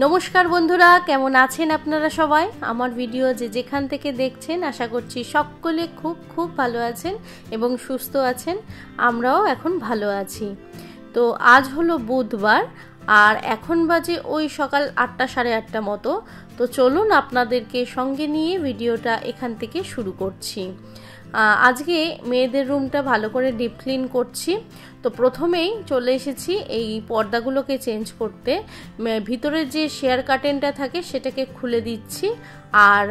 নমস্কার বন্ধুরা, কেমন আছেন আপনারা সবাই? আমার ভিডিও যে যেখান থেকে দেখছেন আশা করছি সকলে খুব খুব ভালো আছেন এবং সুস্থ আছেন। আমরাও এখন ভালো আছি। তো আজ হলো বুধবার আর এখন বাজে ওই সকাল 8টা সাড়ে 8টা মতো। তো চলুন আপনাদেরকে সঙ্গে নিয়ে ভিডিওটা এখান থেকে শুরু করছি। আজকে মেয়েদের রুমটা ভালো করে ডিপ ক্লিন করছি। তো প্রথমেই চলে এসেছি এই পর্দাগুলোকে চেঞ্জ করতে। ভিতরে যে শেয়ার কার্টেনটা থাকে সেটাকে খুলে দিচ্ছি, আর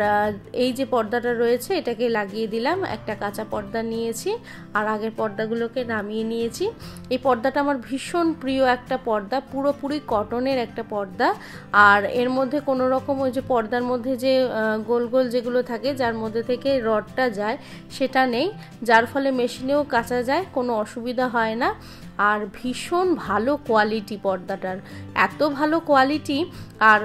এই যে পর্দাটা রয়েছে এটাকে লাগিয়ে দিলাম। একটা কাঁচা পর্দা নিয়েছি আর আগের পর্দাগুলোকে নামিয়ে নিয়েছি। এই পর্দাটা আমার ভীষণ প্রিয় একটা পর্দা, পুরোপুরি কটনের একটা পর্দা। আর এর মধ্যে কোনো রকম ওই যে পর্দার মধ্যে যে গোল গোল যেগুলো থাকে যার মধ্যে থেকে রডটা যায় সেটা নেই, যার ফলে মেশিনেও কাচা যায়, কোনো অসুবিধা হয় না। আর ভীষণ ভালো কোয়ালিটি পর্দাটার, এত ভালো কোয়ালিটি। আর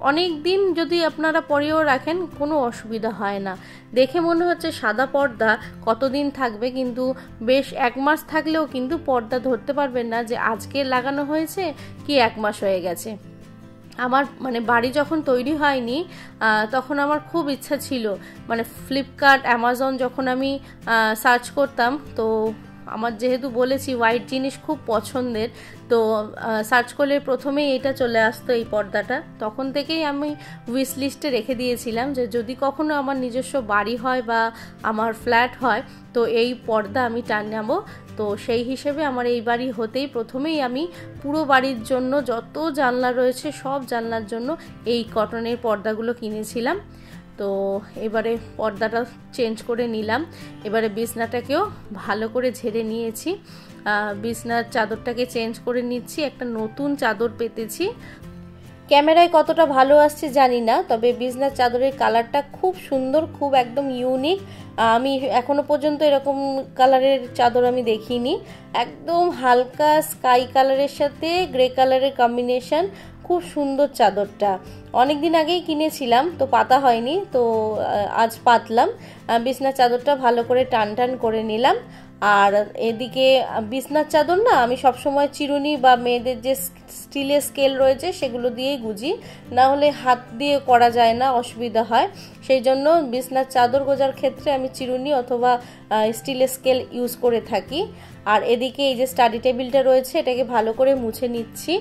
অনেক দিন যদি আপনারা পরেও রাখেন কোনো অসুবিধা হয় না। দেখে মনে হচ্ছে সাদা পর্দা কতদিন থাকবে, কিন্তু বেশ 1 মাস থাকলেও কিন্তু পর্দা ধরতে পারবেন না যে আজকে লাগানো হয়েছে কি 1 মাস হয়ে গেছে। আমার বাড়ি যখন তৈরি হয়নি তখন আমার খুব ইচ্ছা ছিল, ফ্লিপকার্ট অ্যামাজন যখন আমি সার্চ করতাম, তো আমার যেহেতু বলেছি হোয়াইট জিনিস খুব পছন্দের, তো সার্চ করলে প্রথমেই এটা চলে আসতো এই পর্দাটা। তখন থেকেই আমি উইশ লিস্টে রেখে দিয়েছিলাম যে যদি কখনো আমার নিজস্ব বাড়ি হয় বা আমার ফ্ল্যাট হয় তো এই পর্দা আমি টানাবো। তো সেই হিসেবে আমার এই বাড়ি হতেই প্রথমেই আমি পুরো বাড়ির জন্য যত জানলা রয়েছে সব জানলার জন্য এই কটনের পর্দাগুলো কিনেছিলাম। তো এবারে পর্দাটা চেঞ্জ করে নিলাম। এবারে বিছনাটাকেও ভালো করে ঝেড়ে নিয়েছি, বিছনার চাদরটাকে চেঞ্জ করে নিচ্ছি। একটা নতুন চাদর পেতেছি, ক্যামেরায় কতটা ভালো আসছে জানি না, তবে বিছনার চাদরের কালারটা খুব সুন্দর, খুব একদম ইউনিক। আমি এখনো পর্যন্ত এরকম কালারের চাদর আমি দেখিনি। একদম হালকা স্কাই কালারের সাথে গ্রে কালারের কম্বিনেশন, খুব সুন্দর চাদরটা। অনেক দিন আগেই কিনেছিলাম তো পাতা হয়নি, তো আজ পাতলাম। বিছনার চাদরটা ভালো করে টান টান করে নিলাম। আর এদিকে বিছনার চাদর না আমি সবসময় চিরুনি বা মেয়েদের যে স্টিলের স্কেল রয়েছে সেগুলো দিয়েই গুজি, না হলে হাত দিয়ে করা যায় না, অসুবিধা হয়। সেই জন্য বিছনার চাদর গোজার ক্ষেত্রে আমি চিরুনি অথবা স্টিলের স্কেল ইউজ করে থাকি। আর এদিকে এই যে স্টাডি টেবিলটা রয়েছে এটাকে ভালো করে মুছে নিচ্ছি।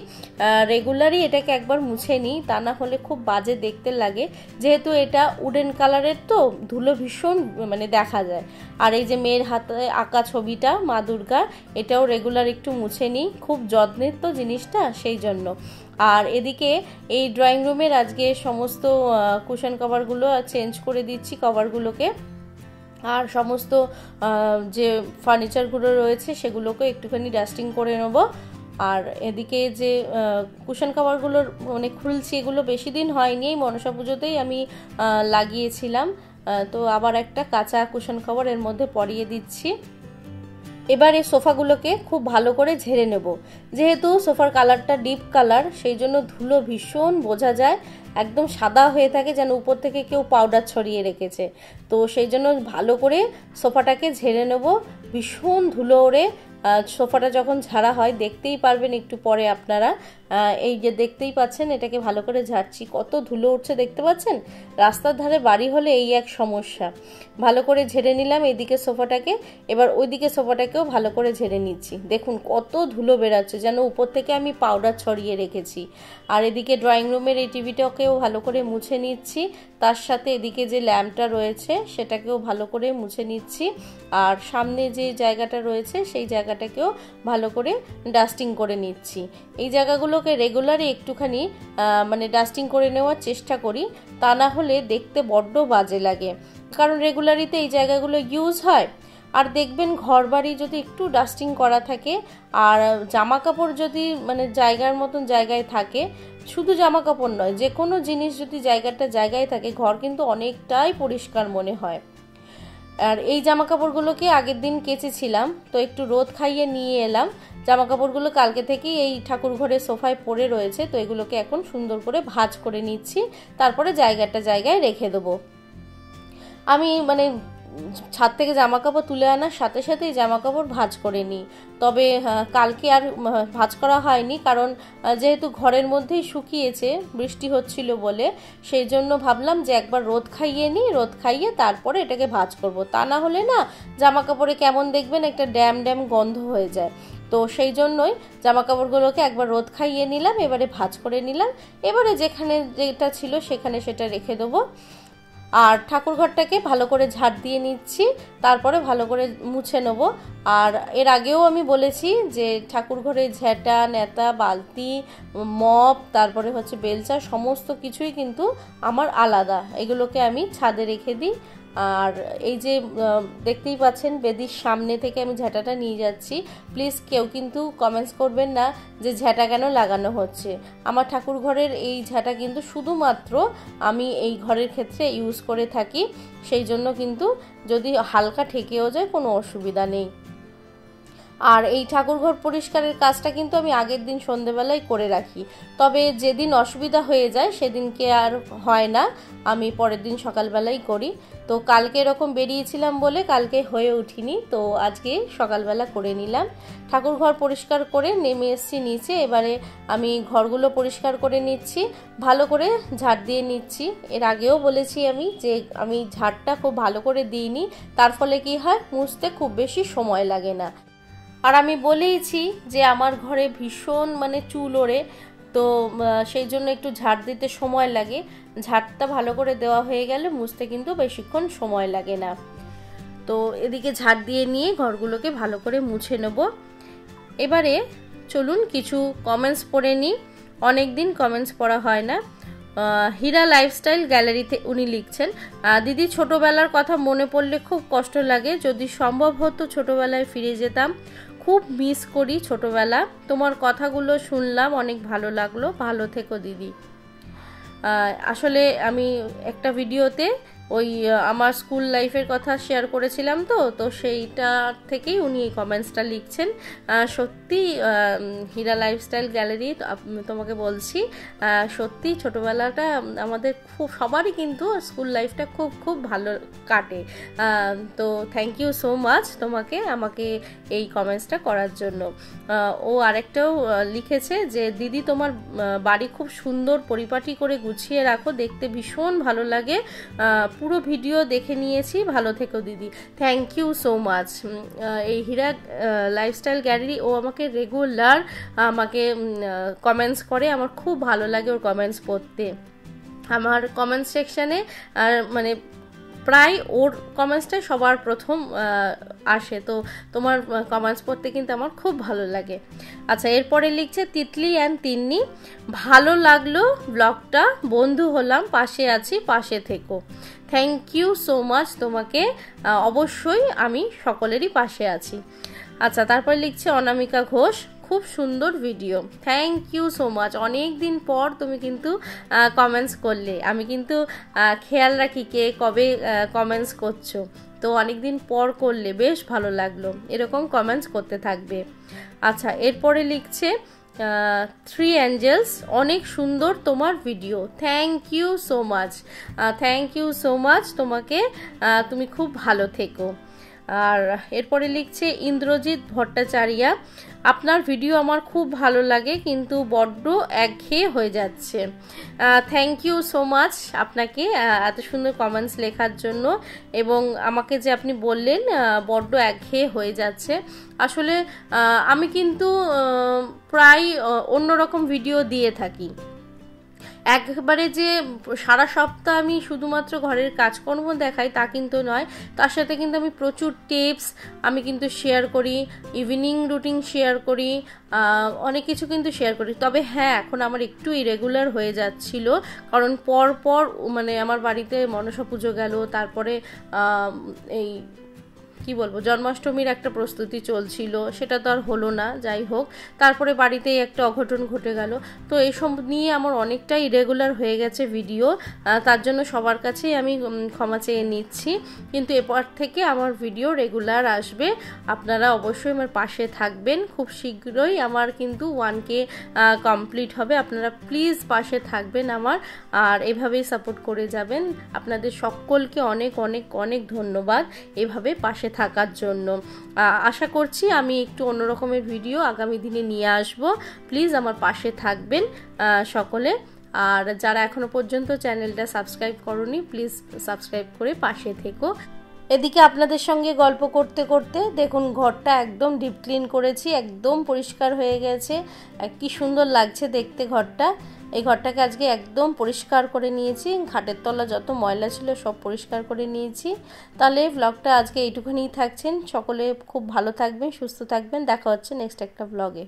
রেগুলারই এটাকে একবার মুছে নিই, তা না হলে খুব বাজে দেখতে লাগে, যেহেতু এটা উডেন কালারের তো ধুলো ভীষণ দেখা যায়। আর এই যে মেয়ের হাতে আঁকা ছবিটা মা দুর্গা, এটাও রেগুলার একটু মুছে নিই, খুব যত্নের তো জিনিসটা সেই জন্য। আর এদিকে এই ড্রয়িং রুমের আজকে সমস্ত কুশন কভারগুলো চেঞ্জ করে দিচ্ছি, কভারগুলোকে। আর সমস্ত যে ফার্নিচারগুলো রয়েছে সেগুলোকে একটুখানি ডাস্টিং করে নেব। আর এদিকে যে কুশন কভারগুলোর খুলছি, এগুলো বেশি দিন হয়নি, এই মনসা পুজোতেই আমি লাগিয়েছিলাম। তো আবার একটা কাঁচা কুশন কভার এর মধ্যে পরিয়ে দিচ্ছি। এবার এই সোফাগুলোকে খুব ভালো করে ঝেড়ে নেব। যেহেতু সোফার কালারটা ডিপ কালার, সেই জন্য ধুলো ভীষণ বোঝা যায়, একদম সাদা হয়ে থাকে যেন উপর থেকে কেউ পাউডার ছড়িয়ে রেখেছে। তো সেই জন্য ভালো করে সোফাটাকে ঝেড়ে নেব। ভীষণ ধুলো ওড়ে সোফাটা যখন ঝাড়া হয়, দেখতেই পারবেন একটু পরে আপনারা। এই যে দেখতেই পাচ্ছেন এটাকে ভালো করে ঝাড়ছি, কত ধুলো উঠছে দেখতে পাচ্ছেন। রাস্তার ধারে বাড়ি হলে এই এক সমস্যা। ভালো করে ঝেড়ে নিলাম এইদিকে সোফাটাকে, এবার ওইদিকে সোফাটাকেও ভালো করে ঝেড়ে নিচ্ছি। দেখুন কত ধুলো বেরাচ্ছে, যেন উপর থেকে আমি পাউডার ছড়িয়ে রেখেছি। আর এদিকে ড্রয়িং রুমের এই টিভিটাকেও ভালো করে মুছে নিচ্ছি, তার সাথে এদিকে যে ল্যাম্পটা রয়েছে সেটাকেও ভালো করে মুছে নিচ্ছি। আর সামনে যে জায়গাটা রয়েছে সেই জায়গাটাকেও ভালো করে ডাস্টিং করে নিচ্ছি। এই জায়গাগুলোকে রেগুলারই একটুখানি ডাস্টিং করে নেওয়ার চেষ্টা করি, তা না হলে দেখতে বড্ড বাজে লাগে। কারণ রেগুলারিতে এই জায়গাগুলো ইউজ হয়। আর দেখবেন ঘর বাড়ি যদি একটু ডাস্টিং করা থাকে আর জামা কাপড় যদি জায়গার মতন জায়গায় থাকে, শুধু জামা কাপড় নয়, যে কোনো জিনিস যদি জায়গায় থাকে, ঘর কিন্তু অনেকটাই পরিষ্কার মনে হয়। আর এই জামা কাপড়গুলোকে আগের দিন কেচেছিলাম, তো একটু রোদ খাইয়ে নিয়ে এলাম। জামা কাপড়গুলো কালকে থেকেই এই ঠাকুর ঘরের সোফায় পড়ে রয়েছে, তো এগুলোকে এখন সুন্দর করে ভাঁজ করে নিচ্ছি, তারপরে জায়গায় রেখে দেবো। আমি ছাদ থেকে জামা কাপড় তুলে আনার সাথে সাথেই জামা কাপড় ভাঁজ করে নিই। তবে কালকে আর ভাঁজ করা হয়নি, কারণ যেহেতু ঘরের মধ্যেই শুকিয়েছে বৃষ্টি হচ্ছিল বলে, সেই জন্য ভাবলাম যে একবার রোদ খাইয়ে নিই, রোদ খাইয়ে তারপরে এটাকে ভাঁজ করব। তা না হলে না জামা কাপড়ে কেমন দেখবেন একটা ড্যাম ড্যাম গন্ধ হয়ে যায়। তো সেই জন্যই জামা কাপড়গুলোকে একবার রোদ খাইয়ে নিলাম, এবারে ভাঁজ করে নিলাম। এবারে যেখানে যেটা ছিল সেখানে সেটা রেখে দেবো। আর ঠাকুর ঘরটাকে ভালো করে ঝাড় দিয়ে নিচ্ছি, তারপরে ভালো করে মুছে নেব। আর এর আগেও আমি বলেছি যে ঠাকুর ঘরে ঝেঁটা, নেতা, বালতি, মপ, তারপরে হচ্ছে বেলচা, সমস্ত কিছুই কিন্তু আমার আলাদা। এগুলোকে আমি ছাদে রেখে দিই। আর এই যে দেখতেই পাচ্ছেন বেদির সামনে থেকে আমি ঝাঁটাটা নিয়ে যাচ্ছি। প্লিজ কেউ কিন্তু কমেন্টস করবেন না যে ঝাঁটা কেন লাগানো হচ্ছে। আমার ঠাকুর ঘরের এই ঝাঁটা কিন্তু শুধুমাত্র আমি এই ঘরের ক্ষেত্রে ইউজ করে থাকি, সেই জন্য কিন্তু যদি হালকা ঠেকেও যায় কোনো অসুবিধা নেই। আর এই ঠাকুরঘর পরিষ্কারের কাজটা কিন্তু আমি আগের দিন সন্ধেবেলায় করে রাখি, তবে যেদিন অসুবিধা হয়ে যায় সেদিনকে আর হয় না, আমি পরের দিন সকালবেলাই করি। তো কালকে এরকম বেরিয়েছিলাম বলে কালকে হয়ে উঠিনি, তো আজকে সকালবেলা করে নিলাম। ঠাকুরঘর পরিষ্কার করে নেমে এসেছি নিচে। এবারে আমি ঘরগুলো পরিষ্কার করে নিচ্ছি, ভালো করে ঝাড় দিয়ে নিচ্ছি। এর আগেও বলেছি আমি যে আমি ঝাড়টা খুব ভালো করে দিইনি, তার ফলে কি হয়, মুছতে খুব বেশি সময় লাগে না। আর আমি বলেইছি যে আমার ঘরে ভীষণ চুল ওড়ে, তো সেই জন্য একটু ঝাড় দিতে সময় লাগে। ঝাড়টা ভালো করে দেওয়া হয়ে গেলে মুছতে কিন্তু বেশিক্ষণ সময় লাগে না। তো এদিকে ঝাড় দিয়ে নিয়ে ঘরগুলোকে ভালো করে মুছে নেব। এবারে চলুন কিছু কমেন্টস পড়ে নিই, অনেক দিন কমেন্টস পড়া হয় না। হীরা লাইফস্টাইল গ্যালারিতে উনি লিখছেন, দিদি ছোটবেলার কথা মনে পড়লে খুব কষ্ট লাগে, যদি সম্ভব হতো ছোটবেলায় ফিরে যেতাম, খুব মিস করি ছোটবেলা। তোমার কথাগুলো শুনলাম, অনেক ভালো লাগলো, ভালো থেকো দিদি। আসলে আমি একটা ভিডিওতে ওই আমার স্কুল লাইফের কথা শেয়ার করেছিলাম, তো সেইটা থেকেই উনি এই কমেন্টসটা লিখছেন। সত্যি হীরা লাইফস্টাইল গ্যালারি তোমাকে বলছি, সত্যি ছোটোবেলাটা আমাদের খুব সবারই কিন্তু স্কুল লাইফটা খুব খুব ভালো কাটে। তো থ্যাংক ইউ সো মাচ তোমাকে আমাকে এই কমেন্টসটা করার জন্য। ও আরেকটাও লিখেছে যে দিদি তোমার বাড়ি খুব সুন্দর পরিপাটি করে গুছিয়ে রাখো, দেখতে ভীষণ ভালো লাগে, পুরো ভিডিও দেখে নিয়েছি, ভালো থেকো দিদি। Thank you so much. এই হীরা লাইফস্টাইল গ্যালারি ও আমাকে রেগুলার আমাকে কমেন্টস করে, আমার খুব ভালো লাগে ওর কমেন্টস পড়তে। আমার কমেন্ট সেকশানে প্রায় ওর কমেন্টসটাই সবার প্রথম আসে, তো তোমার কমেন্টস পড়তে কিন্তু আমার খুব ভালো লাগে। আচ্ছা, এরপরে লিখছে তিতলি অ্যান্ড তিন্নি, ভালো লাগলো ব্লগটা, বন্ধু হলাম, পাশে আছি, পাশে থেকো। থ্যাংক ইউ সো মাচ তোমাকে, অবশ্যই আমি সকলেরই পাশে আছি। আচ্ছা, তারপর লিখছে অনামিকা ঘোষ, খুব সুন্দর video, thank you so much. অনেক দিন পর তুমি কিন্তু কমেন্টস করলে, আমি কিন্তু খেয়াল রাখি কে কবে কমেন্টস করছো, তো অনেক দিন পর করলে বেশ ভালো লাগলো, এরকম কমেন্টস করতে থাকবে। আচ্ছা, এরপরে লিখছে থ্রি অ্যাঞ্জেলস, অনেক সুন্দর তোমার video, thank you so much. Thank you so much তোমাকে, তুমি খুব ভালো থেকো। আর এরপরে লিখছে ইন্দ্রজিৎ ভট্টাচার্য, আপনার ভিডিও আমার খুব ভালো লাগে কিন্তু বড্ড একঘেয়ে হয়ে যাচ্ছে। থ্যাংক ইউ সো মাচ আপনাকে এত সুন্দর কমেন্টস লেখার জন্য, এবং আমাকে যে আপনি বললেন বড্ড একঘেয়ে হয়ে যাচ্ছে, আসলে আমি কিন্তু প্রায় অন্যরকম ভিডিও দিয়ে থাকি। একবারে যে সারা সপ্তাহ আমি শুধুমাত্র ঘরের কাজকর্ম দেখাই তা কিন্তু নয়, তার সাথে কিন্তু আমি প্রচুর টিপস আমি কিন্তু শেয়ার করি, ইভিনিং রুটিন শেয়ার করি, অনেক কিছু কিন্তু শেয়ার করি। তবে হ্যাঁ, এখন আমার একটু ইরেগুলার হয়ে যাচ্ছিল, কারণ পর আমার বাড়িতে মনসা পুজো গেল, তারপরে এই কি বলবো, জন্মাষ্টমীর একটা প্রস্তুতি চলছিল, সেটা তো আর হলো না। যাই হোক, তারপরে বাড়িতেই একটা অঘটন ঘটে গেল। তো এইসব নিয়ে আমার অনেকটাই ইরেগুলার হয়ে গেছে ভিডিও, তার জন্য সবার কাছেই আমি ক্ষমা চেয়ে নিচ্ছি। কিন্তু এরপর থেকে আমার ভিডিও রেগুলার আসবে, আপনারা অবশ্যই আমার পাশে থাকবেন। খুব শীঘ্রই আমার কিন্তু 1K কমপ্লিট হবে, আপনারা প্লিজ পাশে থাকবেন আমার, আর এভাবেই সাপোর্ট করে যাবেন। আপনাদের সকলকে অনেক অনেক অনেক ধন্যবাদ এভাবে পাশে থাকার জন্য। আশা করছি আমি একটু অন্য রকমের ভিডিও আগামী দিনে নিয়ে আসব। প্লিজ আমার পাশে থাকবেন সকলে। আর যারা এখনো পর্যন্ত চ্যানেলটা সাবস্ক্রাইব করোনি, প্লিজ সাবস্ক্রাইব করে পাশে থেকো। এদিকে আপনাদের সঙ্গে গল্প করতে করতে দেখুন ঘরটা একদম ডিপ ক্লিন করেছি, একদম পরিষ্কার হয়ে গেছে, কি সুন্দর লাগছে দেখতে ঘরটা। এই ঘরটাকে আজকে একদম পরিষ্কার করে নিয়েছি, খাটের তলা যত ময়লা ছিল সব পরিষ্কার করে নিয়েছি। তাহলে ব্লগটা আজকে এইটুকুনিই থাকছেন। সকলে খুব ভালো থাকবেন, সুস্থ থাকবেন, দেখা হচ্ছে নেক্সট একটা ব্লগে।